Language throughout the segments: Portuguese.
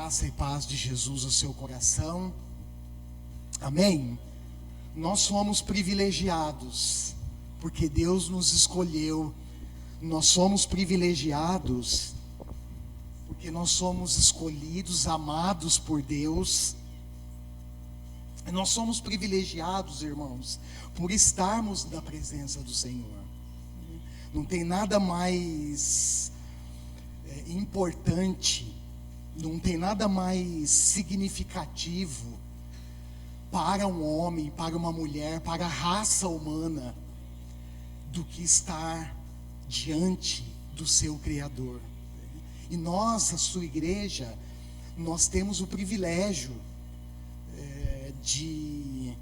Graça e paz de Jesus ao seu coração. Amém? Nós somos privilegiados, porque Deus nos escolheu. Nós somos privilegiados, porque nós somos escolhidos, amados por Deus. Nós somos privilegiados, irmãos, por estarmos na presença do Senhor. Não tem nada mais importante, não tem nada mais significativo para um homem, para uma mulher, para a raça humana, do que estar diante do seu Criador. E nós, a sua igreja, nós temos o privilégio de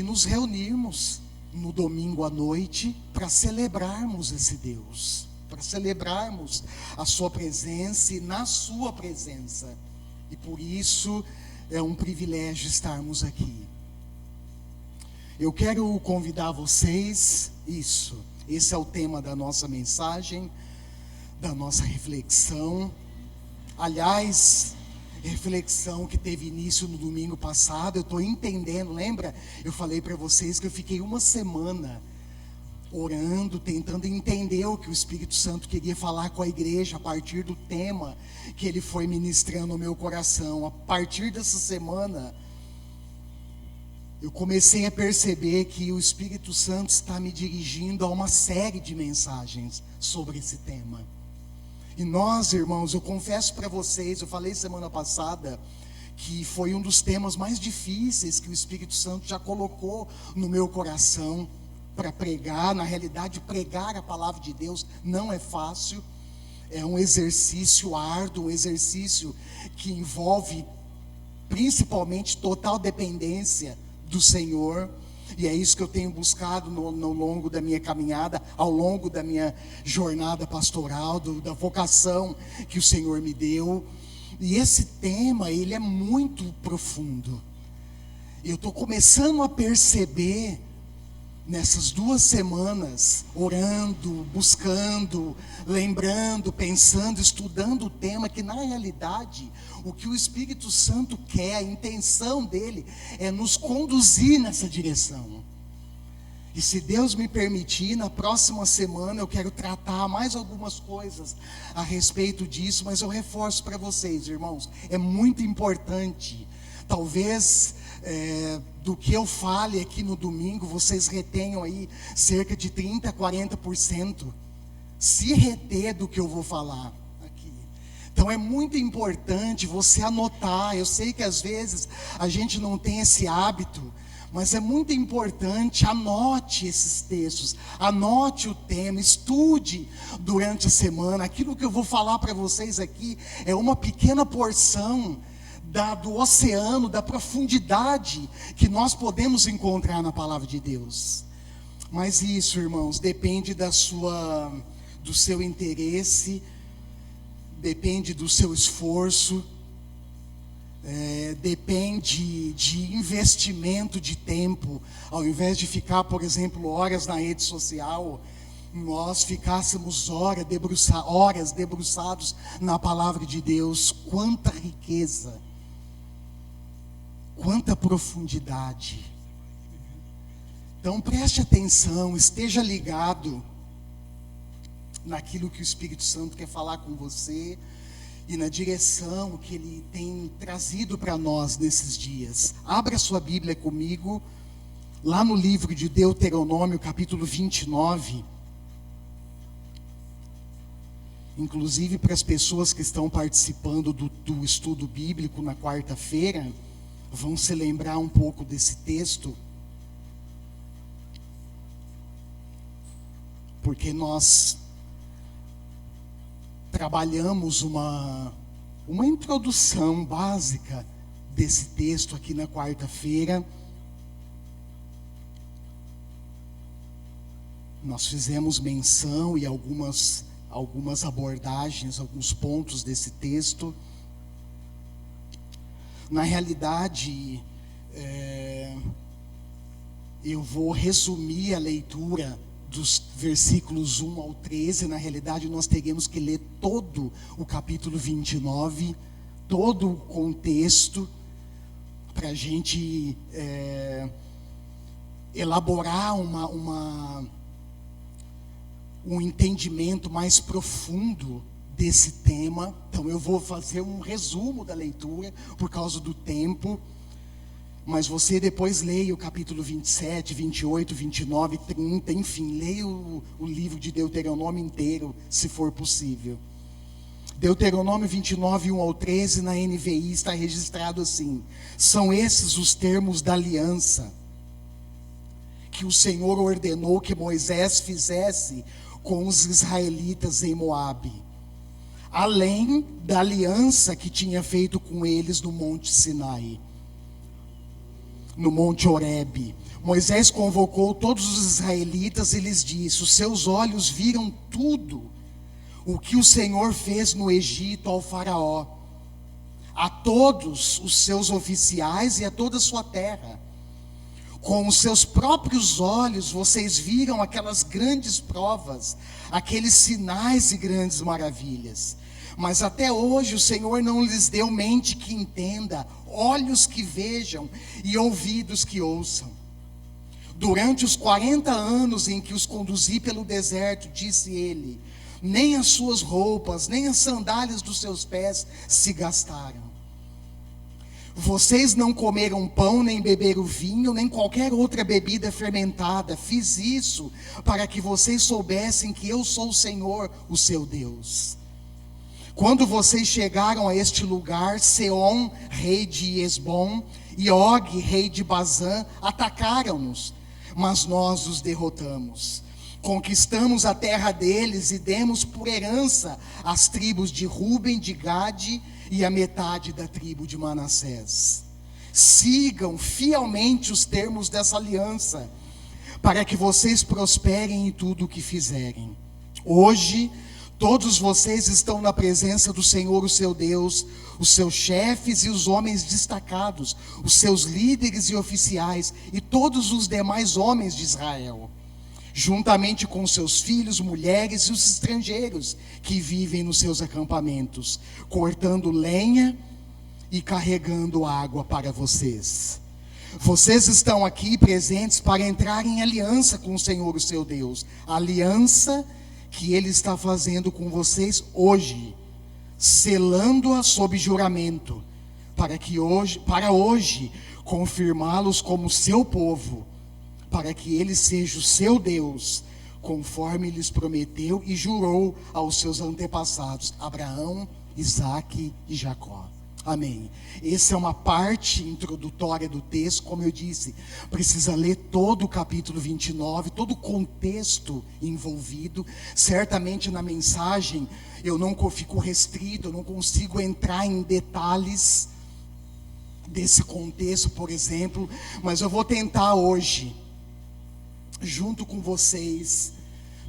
nos reunirmos no domingo à noite para celebrarmos esse Deus, para celebrarmos a sua presença e na sua presença. E por isso é um privilégio estarmos aqui. Eu quero convidar vocês, esse é o tema da nossa mensagem, da nossa reflexão. Aliás, reflexão que teve início no domingo passado. Eu estou entendendo, lembra? Eu falei para vocês que eu fiquei uma semana orando, tentando entender o que o Espírito Santo queria falar com a igreja a partir do tema que ele foi ministrando no meu coração. A partir dessa semana, eu comecei a perceber que o Espírito Santo está me dirigindo a uma série de mensagens sobre esse tema. E nós, irmãos, eu confesso para vocês, eu falei semana passada que foi um dos temas mais difíceis que o Espírito Santo já colocou no meu coração para pregar. Na realidade, pregar a palavra de Deus não é fácil, é um exercício árduo, um exercício que envolve principalmente total dependência do Senhor. E é isso que eu tenho buscado no longo da minha caminhada, ao longo da minha jornada pastoral, da vocação que o Senhor me deu. E esse tema, ele é muito profundo. Eu estou começando a perceber, nessas 2 semanas, orando, buscando, lembrando, pensando, estudando o tema, que na realidade, o que o Espírito Santo quer, a intenção dele, é nos conduzir nessa direção. E se Deus me permitir, na próxima semana eu quero tratar mais algumas coisas a respeito disso, mas eu reforço para vocês, irmãos, é muito importante. Talvez do que eu fale aqui no domingo, vocês retenham aí cerca de 30%, 40%. Se reter do que eu vou falar aqui. Então é muito importante você anotar. Eu sei que às vezes a gente não tem esse hábito, mas é muito importante, anote esses textos, anote o tema, estude durante a semana. Aquilo que eu vou falar para vocês aqui é uma pequena porção do oceano, da profundidade que nós podemos encontrar na palavra de Deus. Mas isso, irmãos, depende do seu interesse, depende do seu esforço, depende de investimento de tempo. Ao invés de ficar, por exemplo, horas na rede social, nós ficássemos horas debruçados na palavra de Deus. Quanta riqueza, quanta profundidade. Então preste atenção, esteja ligado naquilo que o Espírito Santo quer falar com você e na direção que Ele tem trazido para nós nesses dias. Abra sua Bíblia comigo, lá no livro de Deuteronômio, capítulo 29. Inclusive para as pessoas que estão participando do estudo bíblico na quarta-feira, vão se lembrar um pouco desse texto, porque nós trabalhamos uma introdução básica desse texto aqui na quarta-feira. Nós fizemos menção e algumas abordagens, alguns pontos desse texto. Na realidade, eu vou resumir a leitura dos versículos 1 ao 13. Na realidade, nós teríamos que ler todo o capítulo 29, todo o contexto para a gente elaborar um entendimento mais profundo desse tema. Então eu vou fazer um resumo da leitura por causa do tempo, mas você depois leia o capítulo 27, 28, 29, 30, enfim, leia o livro de Deuteronômio inteiro, se for possível. Deuteronômio 29, 1 ao 13, na NVI está registrado assim: são esses os termos da aliança que o Senhor ordenou que Moisés fizesse com os israelitas em Moabe, além da aliança que tinha feito com eles no Monte Sinai, no Monte Horebe. Moisés convocou todos os israelitas e lhes disse: os seus olhos viram tudo o que o Senhor fez no Egito ao faraó, a todos os seus oficiais e a toda a sua terra. Com os seus próprios olhos vocês viram aquelas grandes provas, aqueles sinais e grandes maravilhas. Mas até hoje o Senhor não lhes deu mente que entenda, olhos que vejam e ouvidos que ouçam. Durante os 40 anos em que os conduzi pelo deserto, disse ele, nem as suas roupas, nem as sandálias dos seus pés se gastaram. Vocês não comeram pão, nem beberam vinho, nem qualquer outra bebida fermentada. Fiz isso para que vocês soubessem que eu sou o Senhor, o seu Deus. Quando vocês chegaram a este lugar, Seom, rei de Esbom, e Og, rei de Bazã, atacaram-nos, mas nós os derrotamos. Conquistamos a terra deles e demos por herança as tribos de Ruben, de Gade e a metade da tribo de Manassés. Sigam fielmente os termos dessa aliança, para que vocês prosperem em tudo o que fizerem. Hoje, todos vocês estão na presença do Senhor, o seu Deus, os seus chefes e os homens destacados, os seus líderes e oficiais, e todos os demais homens de Israel, juntamente com seus filhos, mulheres e os estrangeiros que vivem nos seus acampamentos, cortando lenha e carregando água para vocês. Vocês estão aqui presentes para entrar em aliança com o Senhor, o seu Deus, a aliança que Ele está fazendo com vocês hoje, selando-a sob juramento, para hoje confirmá-los como seu povo, para que Ele seja o seu Deus, conforme lhes prometeu e jurou aos seus antepassados, Abraão, Isaque e Jacó. Amém. Essa é uma parte introdutória do texto. Como eu disse, precisa ler todo o capítulo 29, todo o contexto envolvido. Certamente na mensagem eu não fico restrito, eu não consigo entrar em detalhes desse contexto, por exemplo, mas eu vou tentar hoje, junto com vocês,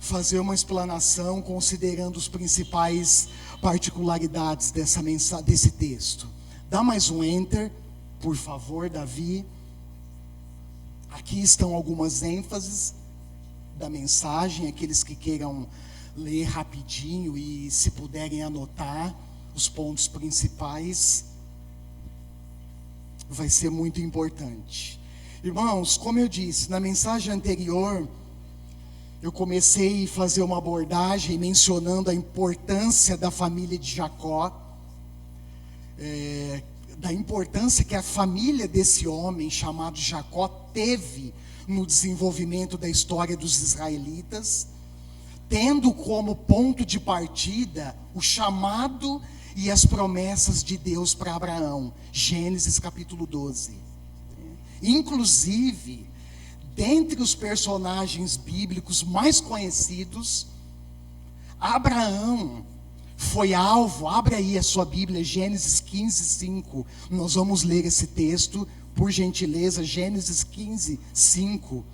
fazer uma explanação considerando os principais particularidades desse texto. Dá mais um enter, por favor, Davi. Aqui estão algumas ênfases da mensagem, aqueles que queiram ler rapidinho e se puderem anotar os pontos principais, vai ser muito importante. Irmãos, como eu disse, na mensagem anterior, eu comecei a fazer uma abordagem mencionando a importância da família de Jacó, da importância que a família desse homem chamado Jacó teve no desenvolvimento da história dos israelitas, tendo como ponto de partida o chamado e as promessas de Deus para Abraão, Gênesis capítulo 12. Inclusive, dentre os personagens bíblicos mais conhecidos, Abraão foi alvo. Abre aí a sua Bíblia, Gênesis 15, 5. Nós vamos ler esse texto, por gentileza, Gênesis 15, 5.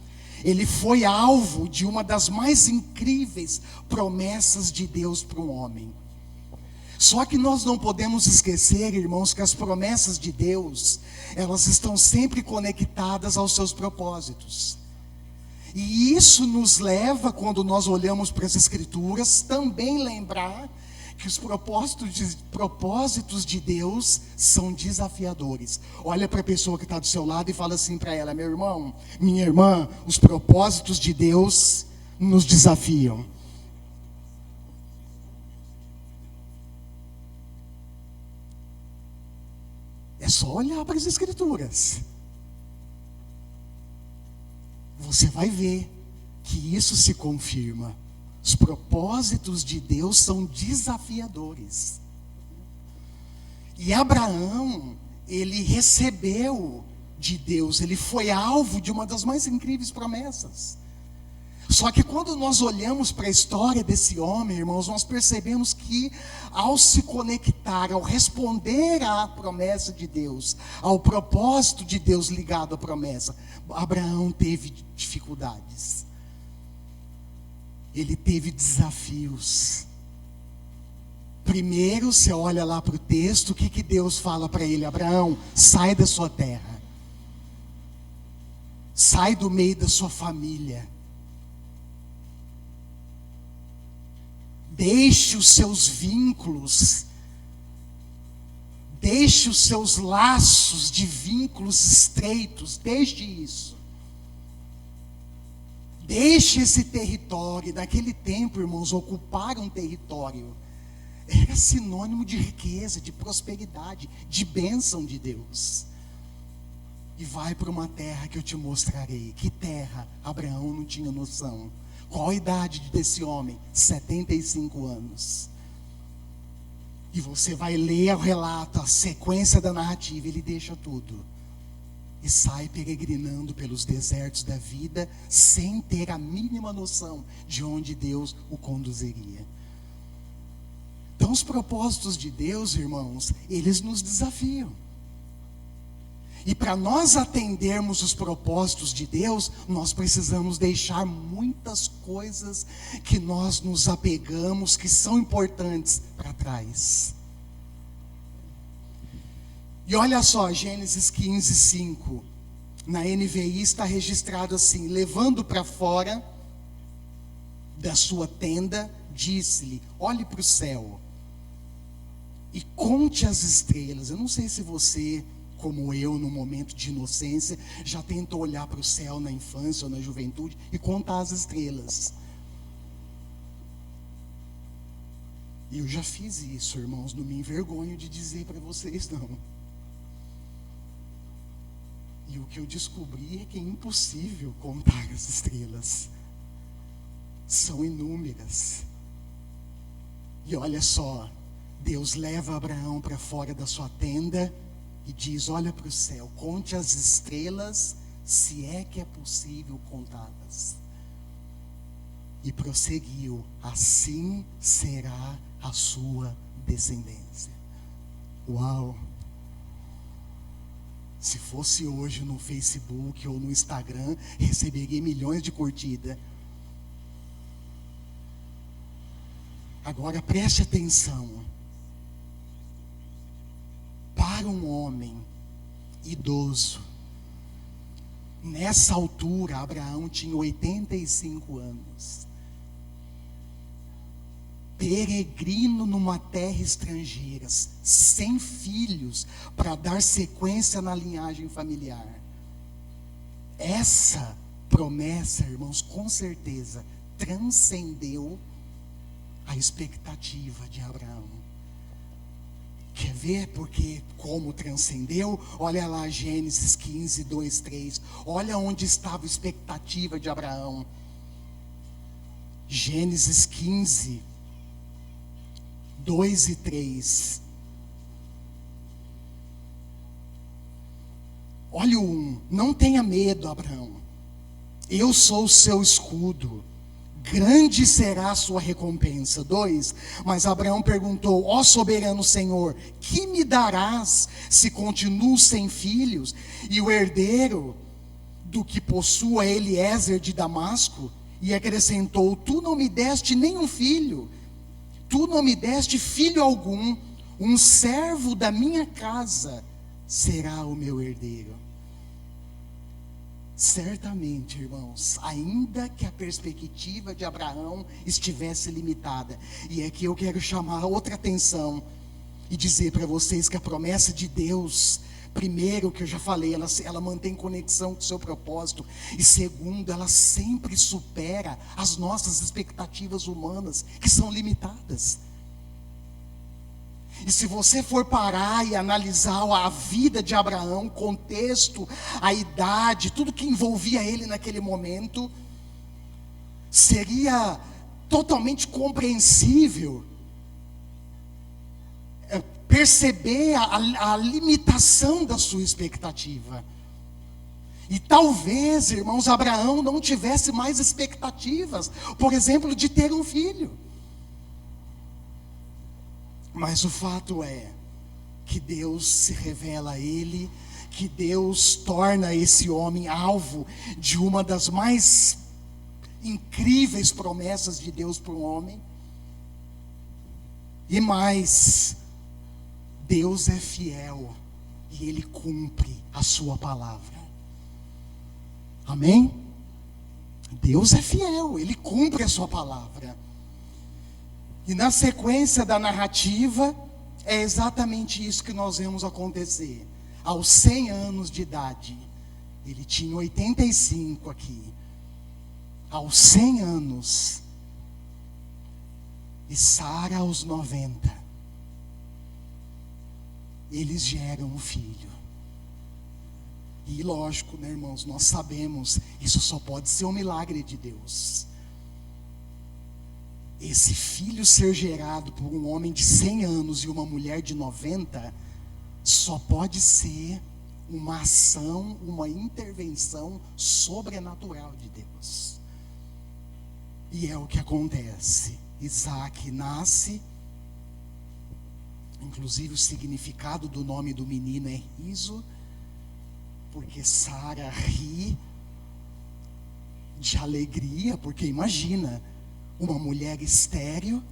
Ele foi alvo de uma das mais incríveis promessas de Deus para um homem. Só que nós não podemos esquecer, irmãos, que as promessas de Deus, elas estão sempre conectadas aos seus propósitos. E isso nos leva, quando nós olhamos para as Escrituras, também lembrar que os propósitos de Deus são desafiadores. Olha para a pessoa que está do seu lado e fala assim para ela: meu irmão, minha irmã, os propósitos de Deus nos desafiam. É só olhar para as Escrituras. Você vai ver que isso se confirma. Os propósitos de Deus são desafiadores. E Abraão, ele recebeu de Deus, ele foi alvo de uma das mais incríveis promessas. Só que quando nós olhamos para a história desse homem, irmãos, nós percebemos que ao se conectar, ao responder à promessa de Deus, ao propósito de Deus ligado à promessa, Abraão teve dificuldades. Ele teve desafios. Primeiro, você olha lá para o texto, o que Deus fala para ele? Abraão, sai da sua terra. Sai do meio da sua família. Deixe os seus vínculos. Deixe os seus laços de vínculos estreitos. Deixe isso. Deixe esse território. Naquele tempo, irmãos, ocupar um território era sinônimo de riqueza, de prosperidade, de bênção de Deus. E vai para uma terra que eu te mostrarei. Que terra? Abraão não tinha noção. Qual a idade desse homem? 75 anos. E você vai ler o relato, a sequência da narrativa. Ele deixa tudo e sai peregrinando pelos desertos da vida, sem ter a mínima noção de onde Deus o conduziria. Então os propósitos de Deus, irmãos, eles nos desafiam. E para nós atendermos os propósitos de Deus, nós precisamos deixar muitas coisas que nós nos apegamos, que são importantes, para trás. E olha só, Gênesis 15, 5. Na NVI está registrado assim: levando para fora da sua tenda, disse-lhe: olhe para o céu e conte as estrelas. Eu não sei se você, como eu, no momento de inocência, já tentou olhar para o céu na infância ou na juventude e contar as estrelas. E eu já fiz isso, irmãos, não me envergonho de dizer para vocês, não. E o que eu descobri é que é impossível contar as estrelas. São inúmeras. E olha só, Deus leva Abraão para fora da sua tenda e diz: olha para o céu, conte as estrelas, se é que é possível contá-las. E prosseguiu: assim será a sua descendência. Uau! Se fosse hoje no Facebook ou no Instagram, receberia milhões de curtidas. Agora preste atenção. Para um homem idoso, nessa altura, Abraão tinha 85 anos. Peregrino numa terra estrangeira, sem filhos, para dar sequência na linhagem familiar. Essa promessa, irmãos, com certeza transcendeu a expectativa de Abraão. Quer ver porque como transcendeu? Olha lá Gênesis 15, 2, 3. Olha onde estava a expectativa de Abraão. Gênesis 15, 2 e 3. Olha o 1. Não tenha medo, Abraão. Eu sou o seu escudo. Grande será a sua recompensa. 2. Mas Abraão perguntou: ó soberano Senhor, que me darás se continuo sem filhos? E o herdeiro do que possua Eliezer de Damasco? E acrescentou: tu não me deste nenhum filho. Tu não me deste filho algum. Um servo da minha casa será o meu herdeiro. certamente, irmãos, ainda que a perspectiva de Abraão estivesse limitada, e é que eu quero chamar outra atenção e dizer para vocês que a promessa de Deus, primeiro, que eu já falei, ela mantém conexão com o seu propósito, e segundo, ela sempre supera as nossas expectativas humanas, que são limitadas. E se você for parar e analisar a vida de Abraão, o contexto, a idade, tudo que envolvia ele naquele momento, seria totalmente compreensível perceber a limitação da sua expectativa. E talvez, irmãos, Abraão não tivesse mais expectativas, por exemplo, de ter um filho. Mas o fato é que Deus se revela a ele, que Deus torna esse homem alvo de uma das mais incríveis promessas de Deus para um homem. E mais, Deus é fiel e Ele cumpre a sua palavra. Amém? Deus é fiel, Ele cumpre a sua palavra. E na sequência da narrativa, é exatamente isso que nós vemos acontecer. Aos 100 anos de idade, ele tinha 85 aqui. Aos 100 anos, e Sara aos 90, eles geram um filho. E lógico, né, irmãos, nós sabemos, isso só pode ser um milagre de Deus. Esse filho ser gerado por um homem de 100 anos e uma mulher de 90, só pode ser uma ação, uma intervenção sobrenatural de Deus. E é o que acontece. Isaac nasce, inclusive o significado do nome do menino é riso, porque Sara ri de alegria, porque imagina, uma mulher estéril,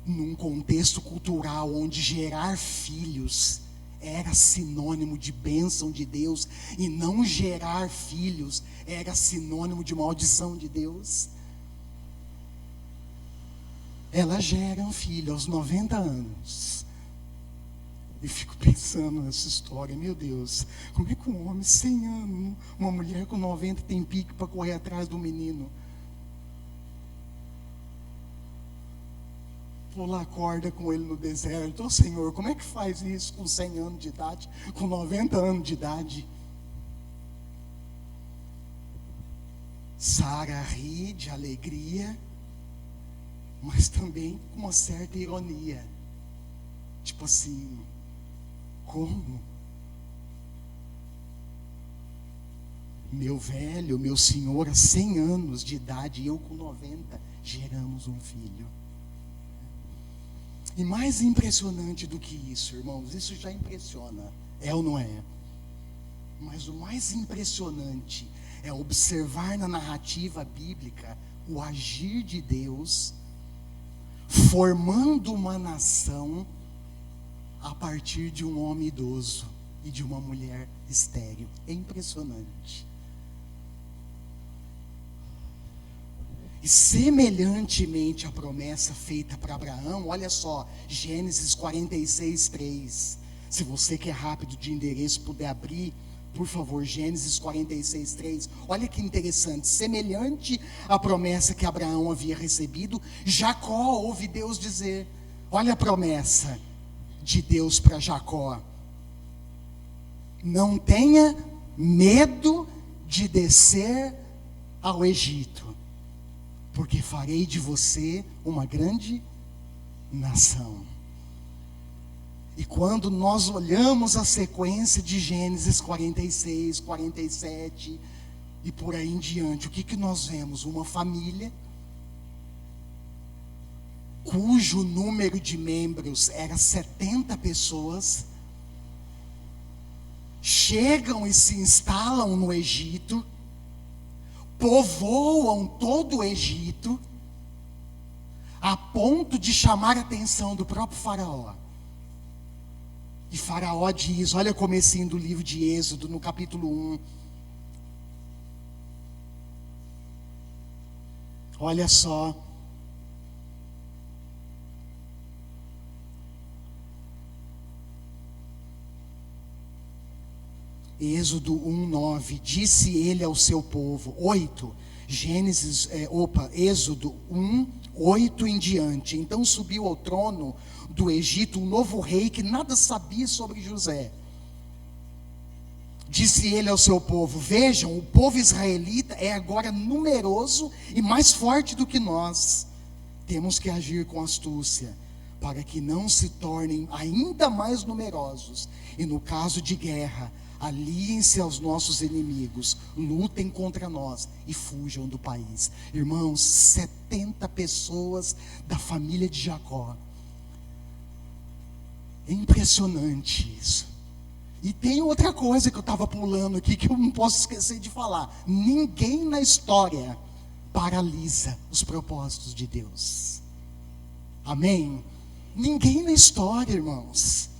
num contexto cultural onde gerar filhos era sinônimo de bênção de Deus, e não gerar filhos era sinônimo de maldição de Deus. Ela gera um filho aos 90 anos. E fico pensando nessa história, meu Deus, como é que um homem 100 anos, uma mulher com 90 tem pique para correr atrás do menino? Pular corda com ele no deserto. Ô Senhor, como é que faz isso com 100 anos de idade, com 90 anos de idade? Sara ri de alegria, mas também com uma certa ironia. Tipo assim, como? Meu velho, meu senhor, a 100 anos de idade, e eu com 90, geramos um filho. E mais impressionante do que isso, irmãos, isso já impressiona, é ou não é? Mas o mais impressionante é observar na narrativa bíblica o agir de Deus, formando uma nação a partir de um homem idoso e de uma mulher estéril. É impressionante. E semelhantemente à promessa feita para Abraão, olha só, Gênesis 46, 3. Se você que é rápido de endereço puder abrir, por favor, Gênesis 46, 3. Olha que interessante, semelhante à promessa que Abraão havia recebido, Jacó ouve Deus dizer, olha a promessa de Deus para Jacó: não tenha medo de descer ao Egito, porque farei de você uma grande nação. E quando nós olhamos a sequência de Gênesis 46, 47 e por aí em diante, o que nós vemos? Uma família cujo número de membros era 70 pessoas, chegam e se instalam no Egito, povoam todo o Egito, a ponto de chamar a atenção do próprio faraó. E Faraó diz, olha o comecinho do livro de Êxodo, no capítulo 1. Olha só. Êxodo 1:9. Disse ele ao seu povo. 8. Êxodo 1:8 em diante. Então subiu ao trono do Egito um novo rei que nada sabia sobre José. Disse ele ao seu povo: vejam, o povo israelita é agora numeroso e mais forte do que nós. Temos que agir com astúcia, para que não se tornem ainda mais numerosos. E no caso de guerra, aliem-se aos nossos inimigos, lutem contra nós e fujam do país. Irmãos, 70 pessoas da família de Jacó. É impressionante isso. E tem outra coisa que eu estava pulando aqui, que eu não posso esquecer de falar. Ninguém na história paralisa os propósitos de Deus. Amém? Ninguém na história, irmãos.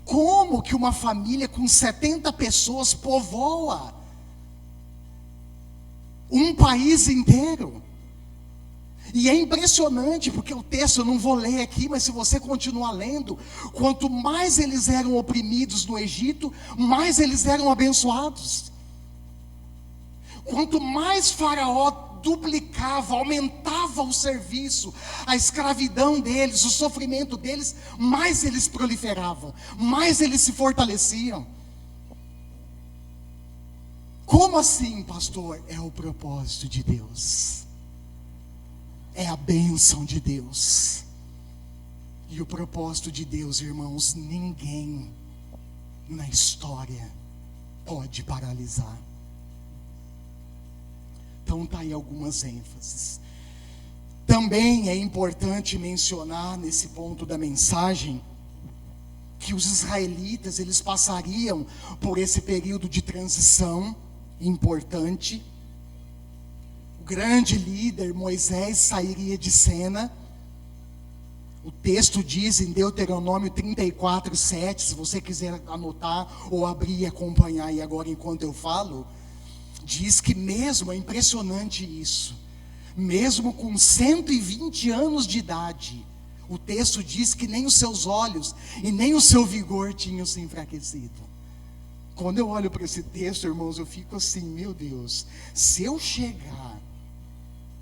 Como que uma família com 70 pessoas povoa um país inteiro? E é impressionante, porque o texto eu não vou ler aqui, mas se você continuar lendo, quanto mais eles eram oprimidos no Egito, mais eles eram abençoados. Quanto mais Faraó duplicava, aumentava o serviço, a escravidão deles, o sofrimento deles, mais eles proliferavam, mais eles se fortaleciam. Como assim, pastor? É o propósito de Deus. É a bênção de Deus. E o propósito de Deus, irmãos, ninguém na história pode paralisar. Então está aí algumas ênfases. Também é importante mencionar nesse ponto da mensagem que os israelitas, eles passariam por esse período de transição importante. Grande líder Moisés sairia de cena. O texto diz em Deuteronômio 34:7, se você quiser anotar ou abrir e acompanhar aí agora enquanto eu falo, diz que mesmo, é impressionante isso, mesmo com 120 anos de idade, o texto diz que nem os seus olhos e nem o seu vigor tinham se enfraquecido. Quando eu olho para esse texto, irmãos, eu fico assim, meu Deus, se eu chegar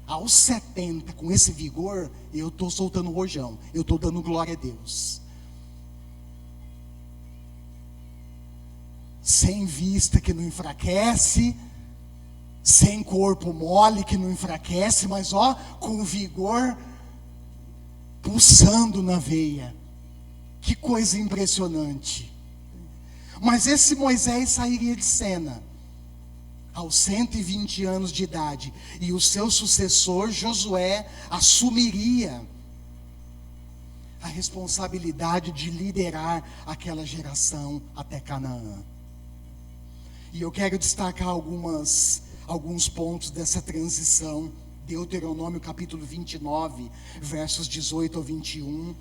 aos 70 com esse vigor, eu estou soltando rojão, eu estou dando glória a Deus. Sem vista que não enfraquece, sem corpo mole que não enfraquece, mas com vigor pulsando na veia. Que coisa impressionante. Mas esse Moisés sairia de cena aos 120 anos de idade, e o seu sucessor Josué assumiria a responsabilidade de liderar aquela geração até Canaã. E eu quero destacar alguns pontos dessa transição. Deuteronômio capítulo 29, versos 18 ao 21.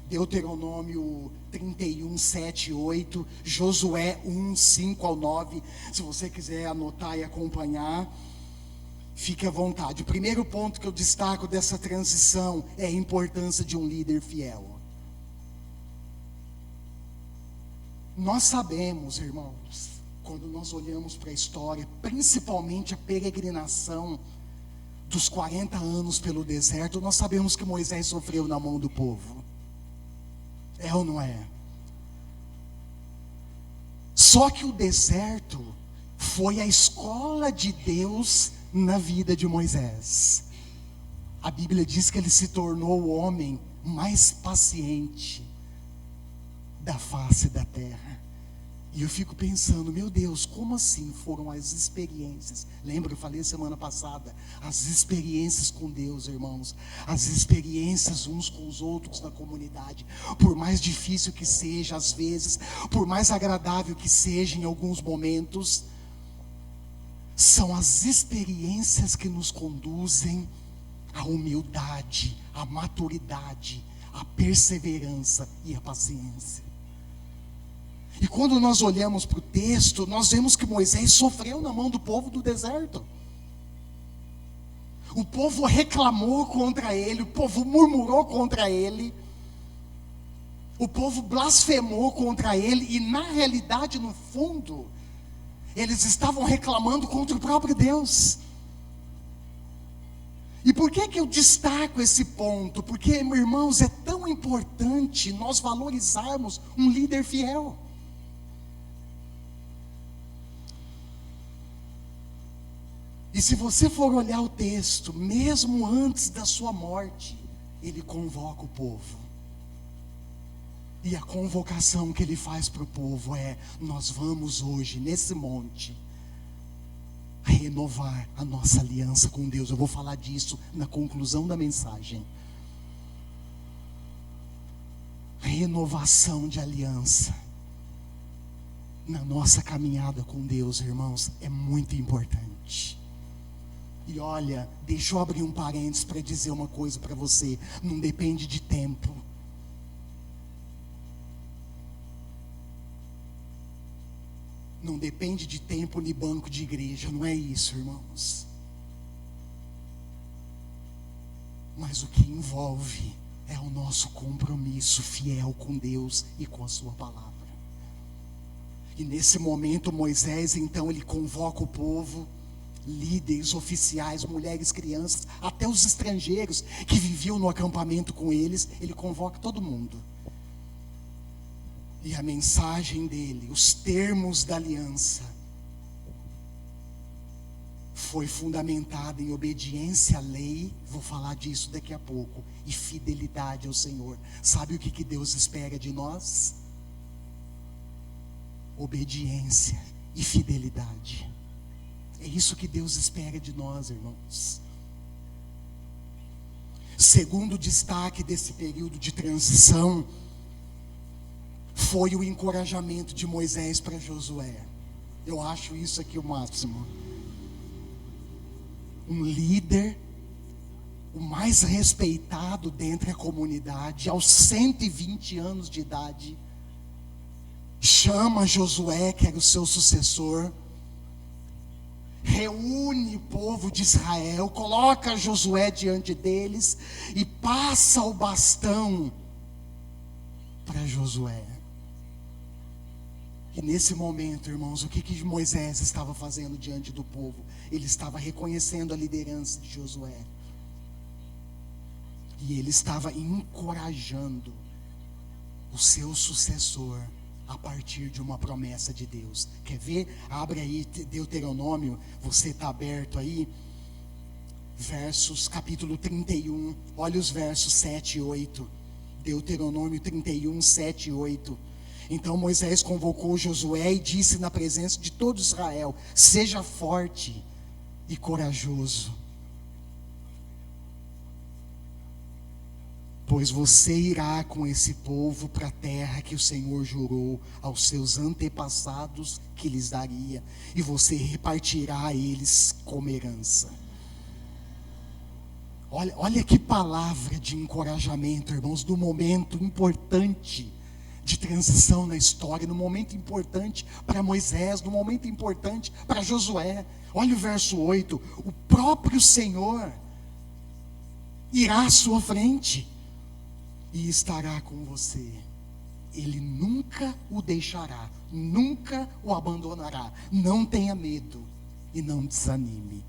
Deuteronômio 31, 7 e 8, Josué 1, 5 ao 9. Se você quiser anotar e acompanhar, fique à vontade. O primeiro ponto que eu destaco dessa transição é a importância de um líder fiel. Nós sabemos, irmãos, quando nós olhamos para a história, principalmente a peregrinação dos 40 anos pelo deserto, nós sabemos que Moisés sofreu na mão do povo. É ou não é? Só que o deserto foi a escola de Deus na vida de Moisés. A Bíblia diz que ele se tornou o homem mais paciente da face da terra. E eu fico pensando, meu Deus, como assim foram as experiências? Lembra, eu falei semana passada, as experiências com Deus, irmãos, as experiências uns com os outros na comunidade, por mais difícil que seja às vezes, por mais agradável que seja em alguns momentos, são as experiências que nos conduzem à humildade, à maturidade, à perseverança e à paciência. E quando nós olhamos para o texto, nós vemos que Moisés sofreu na mão do povo do deserto. O povo reclamou contra ele, o povo murmurou contra ele, o povo blasfemou contra ele, e na realidade, no fundo, eles estavam reclamando contra o próprio Deus. E por que eu destaco esse ponto? Porque, irmãos, é tão importante nós valorizarmos um líder fiel. E se você for olhar o texto, mesmo antes da sua morte, ele convoca o povo. E a convocação que ele faz para o povo é: nós vamos hoje, nesse monte, renovar a nossa aliança com Deus. Eu vou falar disso na conclusão da mensagem. Renovação de aliança na nossa caminhada com Deus, irmãos, é muito importante. E olha, deixa eu abrir um parênteses para dizer uma coisa para você: não depende de tempo. Não depende de tempo nem banco de igreja, não é isso, irmãos. Mas o que envolve é o nosso compromisso fiel com Deus e com a sua palavra. E nesse momento Moisés, então, ele convoca o povo, líderes, oficiais, mulheres, crianças, até os estrangeiros que viviam no acampamento com eles, ele convoca todo mundo. E a mensagem dele, os termos da aliança, foi fundamentada em obediência à lei, vou falar disso daqui a pouco, e fidelidade ao Senhor. Sabe o que Deus espera de nós? Obediência e fidelidade. É isso que Deus espera de nós, irmãos. Segundo destaque desse período de transição foi o encorajamento de Moisés para Josué. Eu acho isso aqui o máximo. Um líder, o mais respeitado dentre a comunidade, aos 120 anos de idade, chama Josué, que era o seu sucessor, reúne o povo de Israel, coloca Josué diante deles e passa o bastão para Josué. E nesse momento, irmãos, o que Moisés estava fazendo diante do povo? Ele estava reconhecendo a liderança de Josué. E ele estava encorajando o seu sucessor a partir de uma promessa de Deus. Quer ver? Abre aí Deuteronômio, você está aberto aí. Capítulo 31, olha os versos 7 e 8. Deuteronômio 31, 7 e 8. Então Moisés convocou Josué e disse na presença de todo Israel: seja forte e corajoso, pois você irá com esse povo para a terra que o Senhor jurou aos seus antepassados que lhes daria, e você repartirá a eles como herança. Olha que palavra de encorajamento, irmãos, no momento importante de transição na história, no momento importante para Moisés, no momento importante para Josué. Olha o verso 8: o próprio Senhor irá à sua frente e estará com você. Ele nunca o deixará, nunca o abandonará. Não tenha medo e não desanime.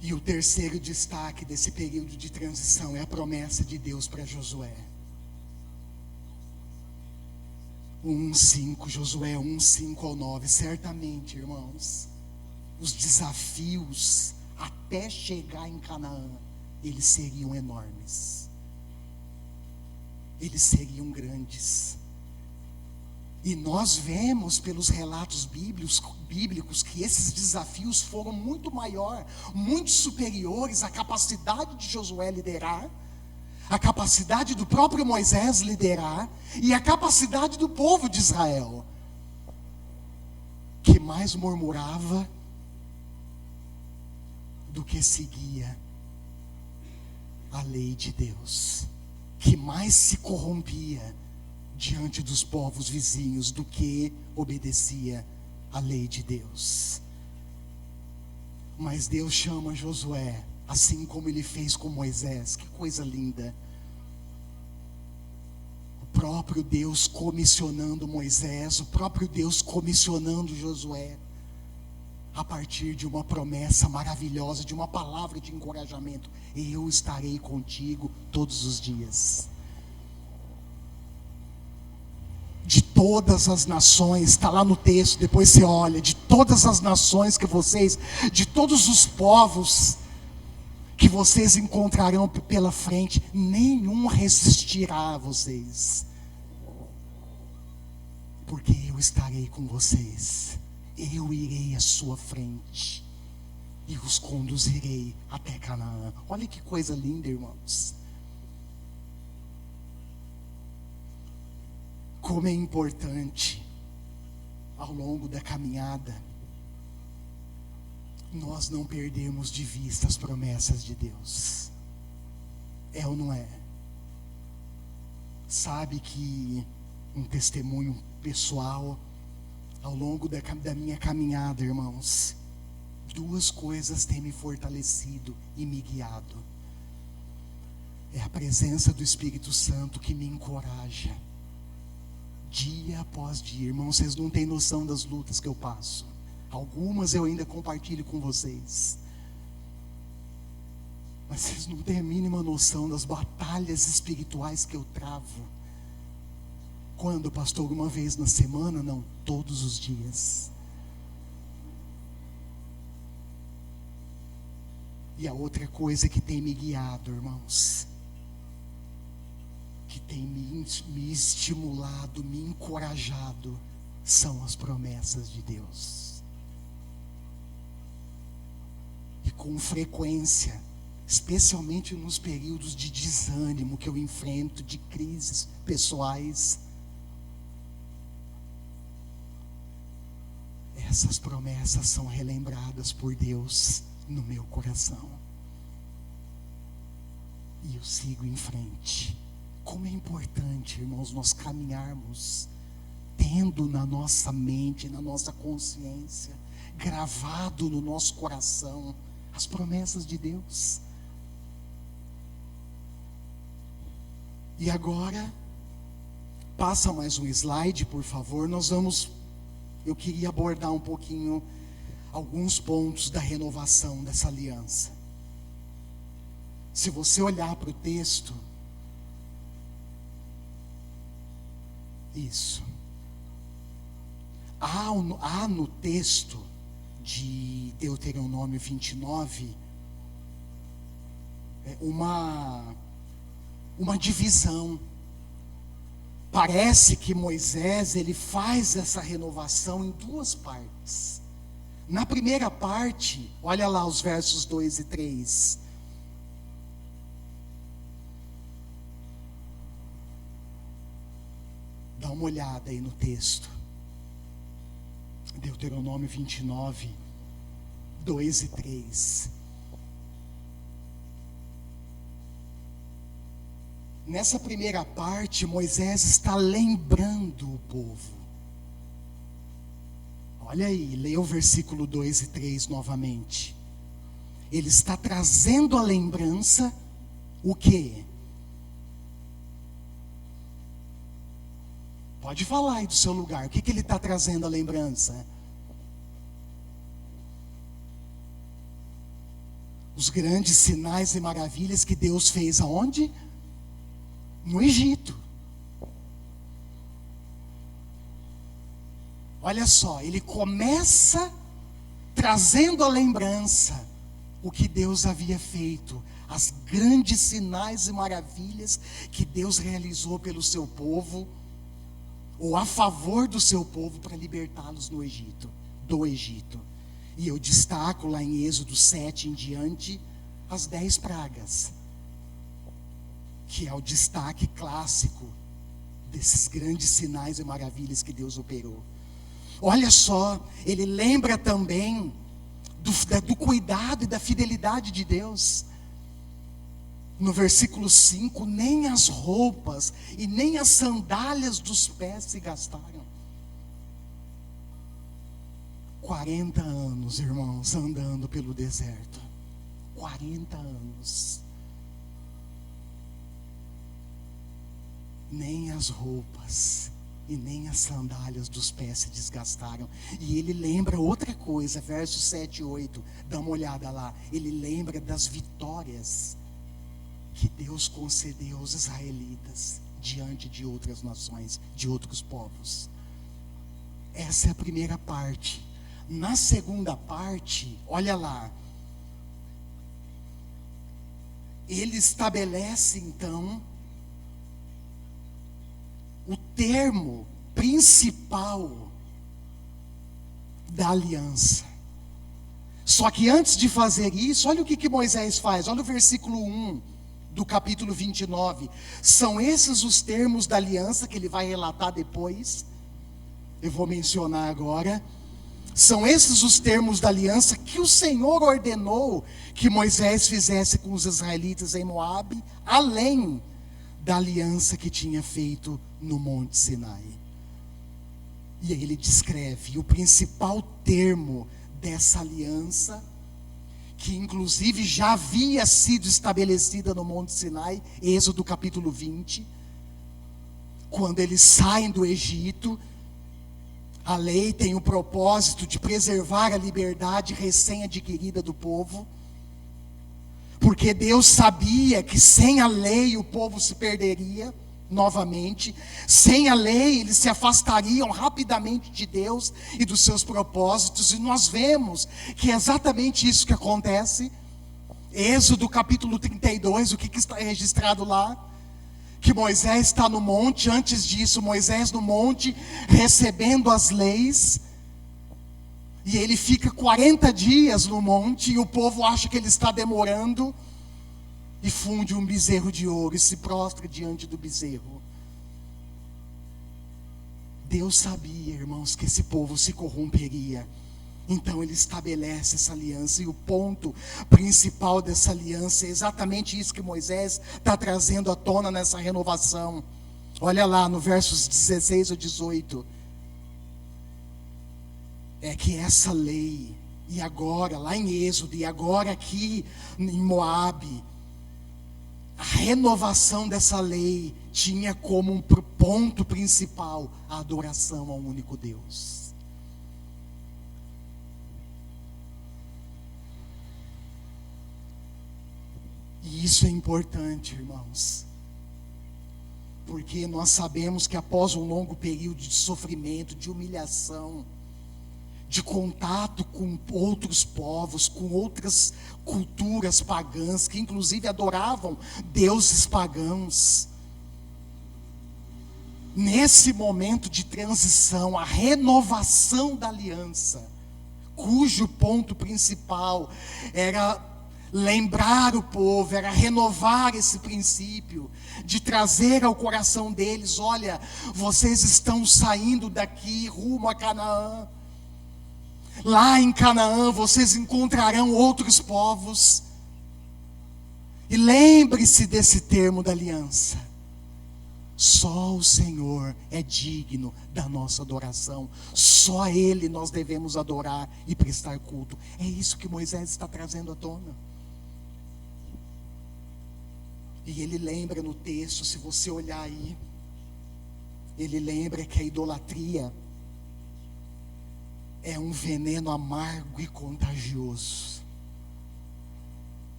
E o terceiro destaque desse período de transição é a promessa de Deus para Josué. 1:5, Josué 1:5 ao 9. Certamente, irmãos, os desafios até chegar em Canaã, eles seriam enormes, eles seriam grandes. E nós vemos pelos relatos bíblicos que esses desafios foram muito muito superiores à capacidade de Josué liderar, a capacidade do próprio Moisés liderar e a capacidade do povo de Israel, que mais murmurava do que seguia a lei de Deus, que mais se corrompia diante dos povos vizinhos do que obedecia à lei de Deus. Mas Deus chama Josué, assim como ele fez com Moisés. Que coisa linda! O próprio Deus comissionando Moisés, o próprio Deus comissionando Josué, a partir de uma promessa maravilhosa, de uma palavra de encorajamento: eu estarei contigo todos os dias. De todas as nações, está lá no texto, depois você olha, de todas as nações que vocês, de todos os povos que vocês encontrarão pela frente, nenhum resistirá a vocês, porque eu estarei com vocês, eu irei à sua frente e os conduzirei até Canaã. Olha que coisa linda, irmãos. Como é importante, ao longo da caminhada, nós não perdermos de vista as promessas de Deus. É ou não é? Sabe que um testemunho pessoal, ao longo da minha caminhada, irmãos, duas coisas têm me fortalecido e me guiado. É a presença do Espírito Santo que me encoraja, dia após dia. Irmãos, vocês não têm noção das lutas que eu passo. Algumas eu ainda compartilho com vocês, mas vocês não têm a mínima noção das batalhas espirituais que eu travo. Quando, pastor? Uma vez na semana? Não, todos os dias. E a outra coisa que tem me guiado, irmãos, que tem me estimulado, me encorajado, são as promessas de Deus. E com frequência, especialmente nos períodos de desânimo que eu enfrento, de crises pessoais, essas promessas são relembradas por Deus no meu coração. E eu sigo em frente. Como é importante, irmãos, nós caminharmos tendo na nossa mente, na nossa consciência, gravado no nosso coração, as promessas de Deus. E agora, passa mais um slide, por favor. Eu queria abordar um pouquinho alguns pontos da renovação dessa aliança. Se você olhar para o texto, isso. Há no texto de Deuteronômio 29 uma divisão. Parece que Moisés ele faz essa renovação em duas partes. Na primeira parte, olha lá os versos 2 e 3. Dá uma olhada aí no texto. Deuteronômio 29, 2 e 3. Nessa primeira parte, Moisés está lembrando o povo. Olha aí, leia o versículo 2 e 3 novamente. Ele está trazendo a lembrança, o quê? Pode falar aí do seu lugar. O que ele está trazendo a lembrança? Os grandes sinais e maravilhas que Deus fez aonde? No Egito. Olha só, ele começa trazendo a lembrança o que Deus havia feito, as grandes sinais e maravilhas que Deus realizou pelo seu povo, ou a favor do seu povo, para libertá-los do Egito. E eu destaco lá em Êxodo 7 em diante as 10 pragas, que é o destaque clássico desses grandes sinais e maravilhas que Deus operou. Olha só, ele lembra também do cuidado e da fidelidade de Deus. No versículo 5, nem as roupas e nem as sandálias dos pés se gastaram. 40 anos, irmãos, andando pelo deserto. 40 anos. Nem as roupas e nem as sandálias dos pés se desgastaram. E ele lembra outra coisa, versos 7 e 8. Dá uma olhada lá. Ele lembra das vitórias que Deus concedeu aos israelitas diante de outras nações, de outros povos. Essa é a primeira parte. Na segunda parte, olha lá, ele estabelece então o termo principal da aliança. Só que antes de fazer isso, olha o que Moisés faz, olha o versículo 1 do capítulo 29. São esses os termos da aliança que ele vai relatar depois. Eu vou mencionar agora. São esses os termos da aliança que o Senhor ordenou que Moisés fizesse com os israelitas em Moabe, além da aliança que tinha feito no Monte Sinai. E aí ele descreve o principal termo dessa aliança, que inclusive já havia sido estabelecida no Monte Sinai, Êxodo capítulo 20, quando eles saem do Egito. A lei tem o propósito de preservar a liberdade recém-adquirida do povo, porque Deus sabia que sem a lei o povo se perderia novamente. Sem a lei eles se afastariam rapidamente de Deus e dos seus propósitos, e nós vemos que é exatamente isso que acontece. Êxodo capítulo 32, o que está registrado lá? Que Moisés está no monte. Antes disso, Moisés no monte recebendo as leis, e ele fica 40 dias no monte, e o povo acha que ele está demorando, e funde um bezerro de ouro e se prostra diante do bezerro. Deus sabia, irmãos, que esse povo se corromperia. Então ele estabelece essa aliança, e o ponto principal dessa aliança é exatamente isso que Moisés está trazendo à tona nessa renovação. Olha lá no versos 16 ou 18. É que essa lei, e agora lá em Êxodo, e agora aqui em Moabe, a renovação dessa lei tinha como um ponto principal a adoração ao único Deus. E isso é importante, irmãos, porque nós sabemos que após um longo período de sofrimento, de humilhação, de contato com outros povos, com outras culturas pagãs, que inclusive adoravam deuses pagãos, nesse momento de transição, a renovação da aliança, cujo ponto principal era lembrar o povo, era renovar esse princípio, de trazer ao coração deles: olha, vocês estão saindo daqui rumo a Canaã. Lá em Canaã vocês encontrarão outros povos. E lembre-se desse termo da aliança: só o Senhor é digno da nossa adoração. Só a Ele nós devemos adorar e prestar culto. É isso que Moisés está trazendo à tona. E ele lembra no texto, se você olhar aí, ele lembra que a idolatria é um veneno amargo e contagioso.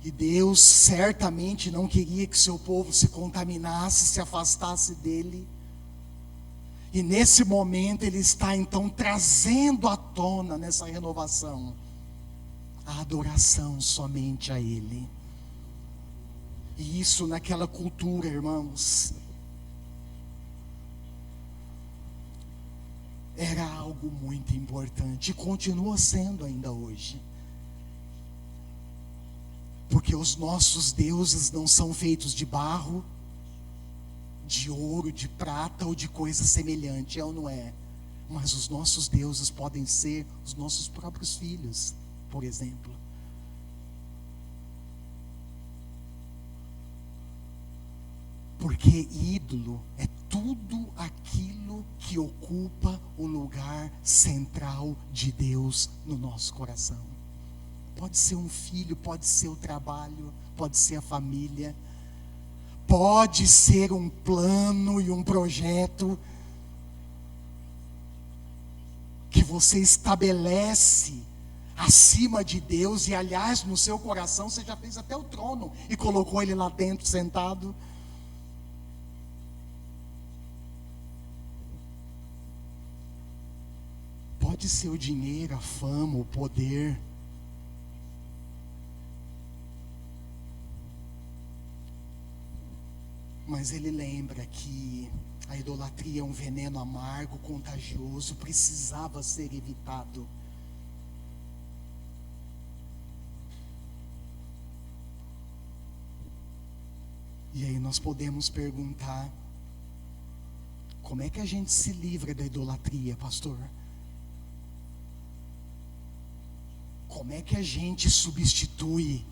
E Deus certamente não queria que seu povo se contaminasse, se afastasse dele. E nesse momento ele está então trazendo à tona, nessa renovação, a adoração somente a Ele. E isso naquela cultura, irmãos, era algo muito importante, e continua sendo ainda hoje. Porque os nossos deuses não são feitos de barro, de ouro, de prata ou de coisa semelhante, é ou não é? Mas os nossos deuses podem ser os nossos próprios filhos, por exemplo. Porque ídolo é tudo aquilo que ocupa o lugar central de Deus no nosso coração. Pode ser um filho, pode ser o trabalho, pode ser a família, pode ser um plano e um projeto que você estabelece acima de Deus. E aliás, no seu coração você já fez até o trono e colocou ele lá dentro sentado. Pode ser o dinheiro, a fama, o poder. Mas ele lembra que a idolatria é um veneno amargo, contagioso, precisava ser evitado. E aí nós podemos perguntar: como é que a gente se livra da idolatria, pastor? Como é que a gente substitui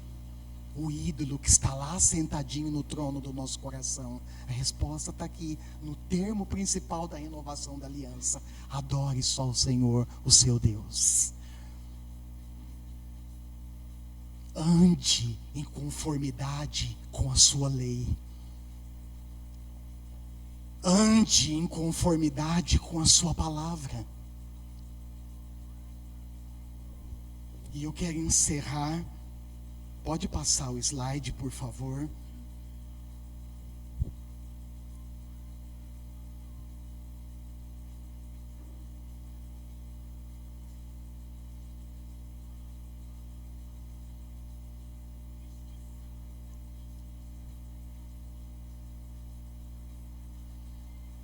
o ídolo que está lá sentadinho no trono do nosso coração? A resposta está aqui, no termo principal da renovação da aliança: adore só o Senhor, o seu Deus. Ande em conformidade com a sua lei. Ande em conformidade com a sua palavra. E eu quero encerrar. Pode passar o slide, por favor.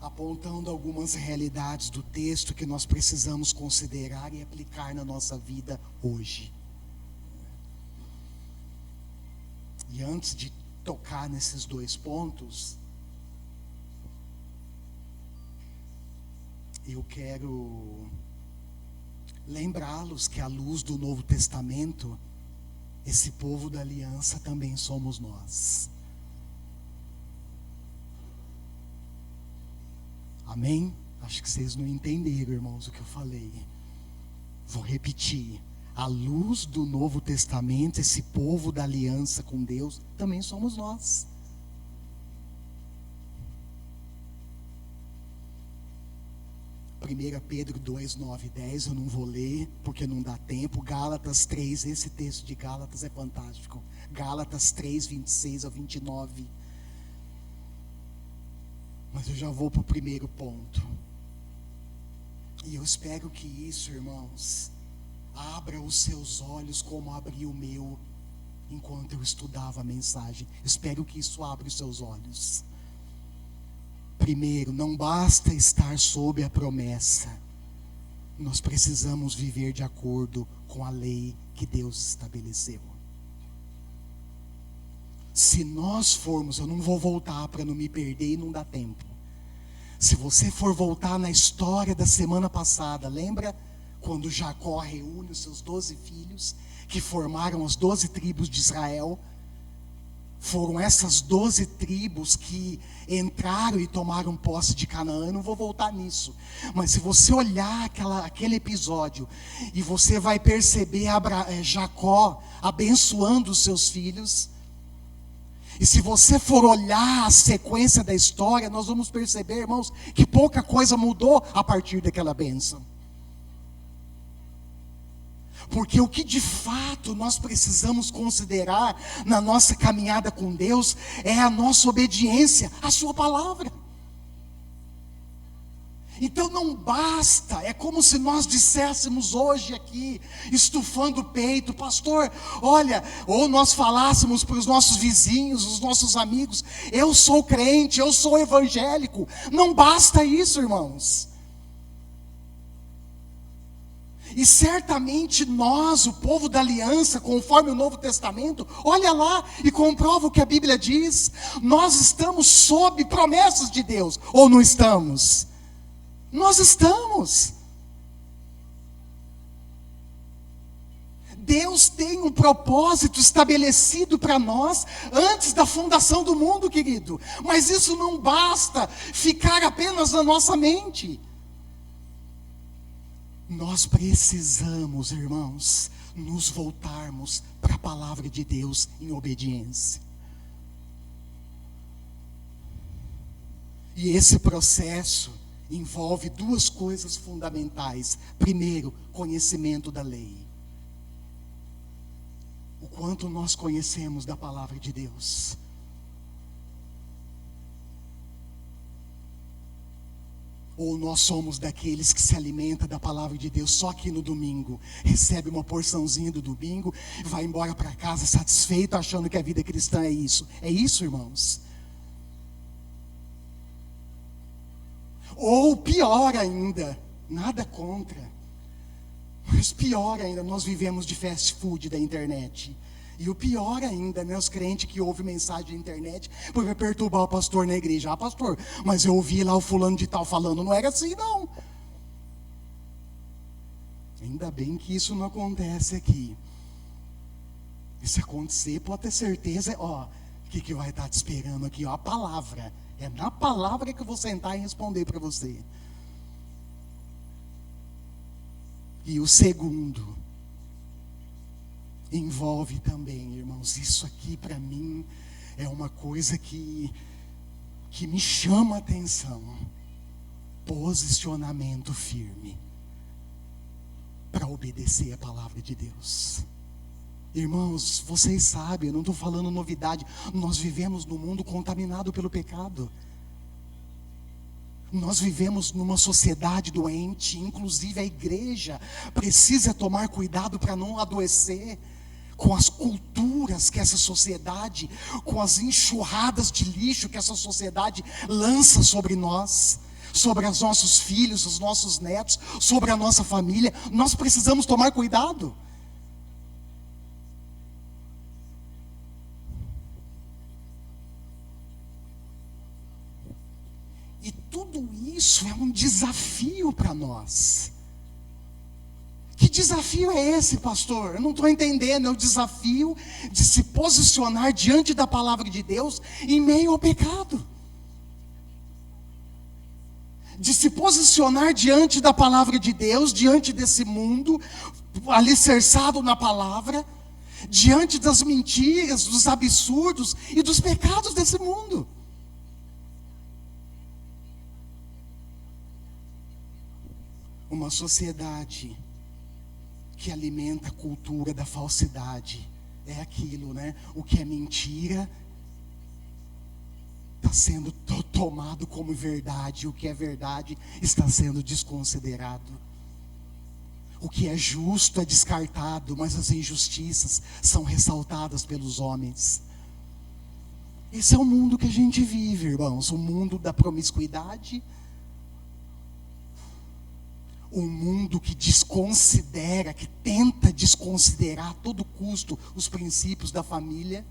Apontando algumas realidades do texto que nós precisamos considerar e aplicar na nossa vida hoje. E antes de tocar nesses dois pontos, eu quero lembrá-los que, à luz do Novo Testamento, esse povo da aliança também somos nós. Amém? Acho que vocês não entenderam, irmãos, o que eu falei. Vou repetir. À luz do Novo Testamento, esse povo da aliança com Deus também somos nós. Primeira Pedro 2, 9 e 10, eu não vou ler porque não dá tempo. Gálatas 3, esse texto de Gálatas é fantástico. Gálatas 3, 26 a 29. Mas eu já vou para o primeiro ponto. E eu espero que isso, irmãos, abra os seus olhos como abriu o meu enquanto eu estudava a mensagem. Espero que isso abra os seus olhos. Primeiro, não basta estar sob a promessa. Nós precisamos viver de acordo com a lei que Deus estabeleceu. Se nós formos, eu não vou voltar para não me perder e não dá tempo. Se você for voltar na história da semana passada, lembra quando Jacó reúne os seus 12 filhos, que formaram as 12 tribos de Israel? Foram essas 12 tribos que entraram e tomaram posse de Canaã. Eu não vou voltar nisso, mas se você olhar aquele episódio, e você vai perceber Jacó abençoando os seus filhos. E se você for olhar a sequência da história, nós vamos perceber, irmãos, que pouca coisa mudou a partir daquela bênção. Porque o que de fato nós precisamos considerar na nossa caminhada com Deus é a nossa obediência à sua palavra. Então não basta, é como se nós disséssemos hoje aqui, estufando o peito: pastor, olha, ou nós falássemos para os nossos vizinhos, os nossos amigos: eu sou crente, eu sou evangélico. Não basta isso, irmãos. E certamente nós, o povo da aliança, conforme o Novo Testamento, olha lá e comprova o que a Bíblia diz. Nós estamos sob promessas de Deus, ou não estamos? Nós estamos. Deus tem um propósito estabelecido para nós antes da fundação do mundo, querido. Mas isso não basta ficar apenas na nossa mente. Nós precisamos, irmãos, nos voltarmos para a palavra de Deus em obediência. E esse processo envolve duas coisas fundamentais. Primeiro, conhecimento da lei. O quanto nós conhecemos da palavra de Deus. Ou nós somos daqueles que se alimentam da palavra de Deus só aqui no domingo, recebe uma porçãozinha do domingo, vai embora para casa satisfeito, achando que a vida cristã é isso. É isso, irmãos? Ou pior ainda, nada contra, mas pior ainda, nós vivemos de fast food da internet. E o pior ainda, né, os crentes que ouvem mensagem na internet, porque vai perturbar o pastor na igreja. Ah, pastor, mas eu ouvi lá o fulano de tal falando, não era assim não. Ainda bem que isso não acontece aqui. E se acontecer, pode ter certeza, ó, o que vai estar te esperando aqui, ó, a palavra. É na palavra que eu vou sentar e responder para você. E o segundo envolve também, irmãos, isso aqui para mim é uma coisa que me chama a atenção. Posicionamento firme para obedecer a palavra de Deus. Irmãos, vocês sabem, eu não estou falando novidade, nós vivemos num mundo contaminado pelo pecado. Nós vivemos numa sociedade doente, inclusive a igreja precisa tomar cuidado para não adoecer com as culturas que essa sociedade, com as enxurradas de lixo que essa sociedade lança sobre nós, sobre os nossos filhos, os nossos netos, sobre a nossa família. Nós precisamos tomar cuidado. E tudo isso é um desafio para nós. Que desafio é esse, pastor? Eu não estou entendendo. É o desafio de se posicionar diante da palavra de Deus em meio ao pecado. De se posicionar diante da palavra de Deus, diante desse mundo, alicerçado na palavra, diante das mentiras, dos absurdos e dos pecados desse mundo. Uma sociedade que alimenta a cultura da falsidade. É aquilo, né? O que é mentira está sendo tomado como verdade. O que é verdade está sendo desconsiderado. O que é justo é descartado, mas as injustiças são ressaltadas pelos homens. Esse é o mundo que a gente vive, irmãos. O mundo da promiscuidade. Um mundo que desconsidera, que tenta desconsiderar a todo custo os princípios da família.